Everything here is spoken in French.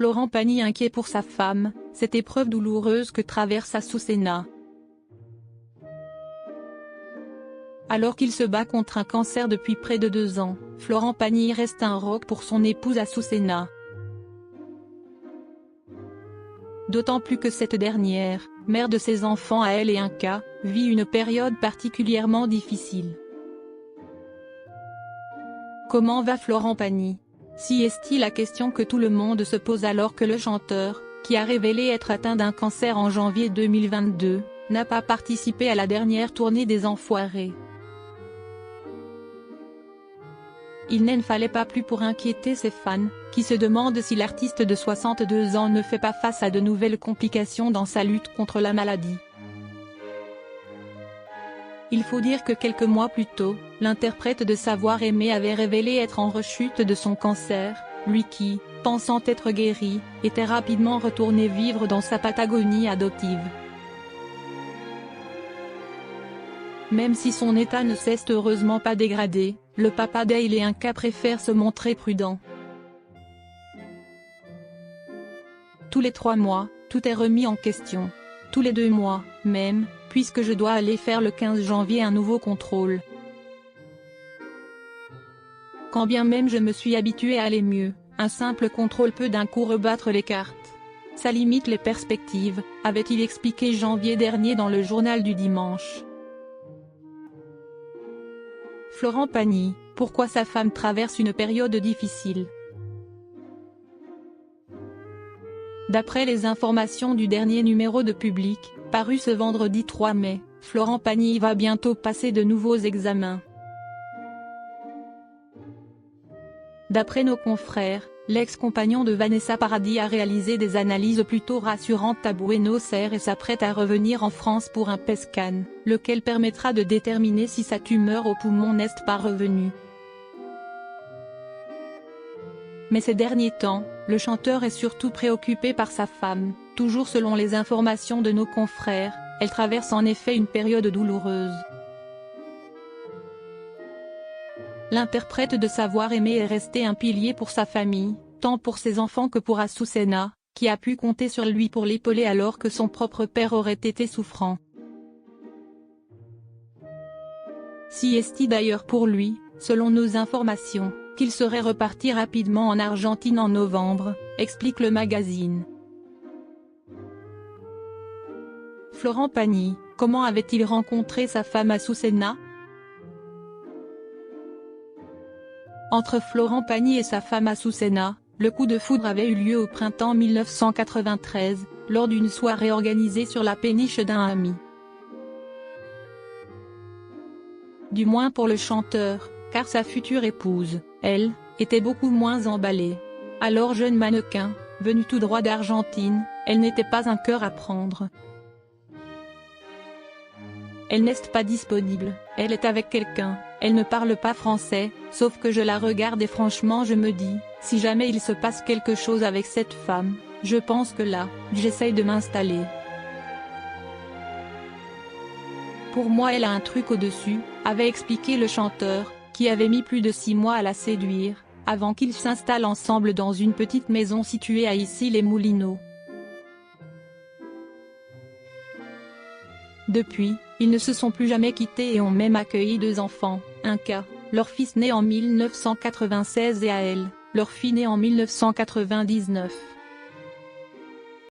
Florent Pagny inquiet pour sa femme, cette épreuve douloureuse que traverse Azucena. Alors qu'il se bat contre un cancer depuis près de 2 ans, Florent Pagny reste un roc pour son épouse Azucena. D'autant plus que cette dernière, mère de ses enfants à elle et un cas, vit une période particulièrement difficile. Comment va Florent Pagny? Si est-il la question que tout le monde se pose alors que le chanteur, qui a révélé être atteint d'un cancer en janvier 2022, n'a pas participé à la dernière tournée des Enfoirés. Il n'en fallait pas plus pour inquiéter ses fans, qui se demandent si l'artiste de 62 ans ne fait pas face à de nouvelles complications dans sa lutte contre la maladie. Il faut dire que quelques mois plus tôt, l'interprète de Savoir Aimer avait révélé être en rechute de son cancer, lui qui, pensant être guéri, était rapidement retourné vivre dans sa Patagonie adoptive. Même si son état ne s'est heureusement pas dégradé, le papa d'Aile et un cas préfère se montrer prudent. Tous les 3 mois, tout est remis en question. Tous les 2 mois, même, puisque je dois aller faire le 15 janvier un nouveau contrôle. Quand bien même je me suis habitué à aller mieux, un simple contrôle peut d'un coup rebattre les cartes. Ça limite les perspectives, avait-il expliqué janvier dernier dans le journal du dimanche. Florent Pagny, pourquoi sa femme traverse une période difficile? D'après les informations du dernier numéro de Public, paru ce vendredi 3 mai, Florent Pagny va bientôt passer de nouveaux examens. D'après nos confrères, l'ex-compagnon de Vanessa Paradis a réalisé des analyses plutôt rassurantes à Buenos Aires et s'apprête à revenir en France pour un PET scan, lequel permettra de déterminer si sa tumeur au poumon n'est pas revenue. Mais ces derniers temps, le chanteur est surtout préoccupé par sa femme. Toujours selon les informations de nos confrères, elle traverse en effet une période douloureuse. L'interprète de Savoir Aimer est resté un pilier pour sa famille, tant pour ses enfants que pour Azucena, qui a pu compter sur lui pour l'épauler alors que son propre père aurait été souffrant. Si est-il d'ailleurs pour lui, selon nos informations, qu'il serait reparti rapidement en Argentine en novembre, explique le magazine. Florent Pagny, comment avait-il rencontré sa femme Azucena? Entre Florent Pagny et sa femme Azucena, le coup de foudre avait eu lieu au printemps 1993, lors d'une soirée organisée sur la péniche d'un ami. Du moins pour le chanteur, car sa future épouse, elle, était beaucoup moins emballée. Alors jeune mannequin, venue tout droit d'Argentine, elle n'était pas un cœur à prendre. Elle n'est pas disponible, elle est avec quelqu'un, elle ne parle pas français, sauf que je la regarde et franchement je me dis, si jamais il se passe quelque chose avec cette femme, je pense que là, j'essaye de m'installer. Pour moi elle a un truc au-dessus, avait expliqué le chanteur, qui avait mis plus de 6 mois à la séduire, avant qu'ils s'installent ensemble dans une petite maison située à Issy-les-Moulineaux. Depuis, ils ne se sont plus jamais quittés et ont même accueilli 2 enfants, un cas, leur fils né en 1996 et à elle, leur fille née en 1999.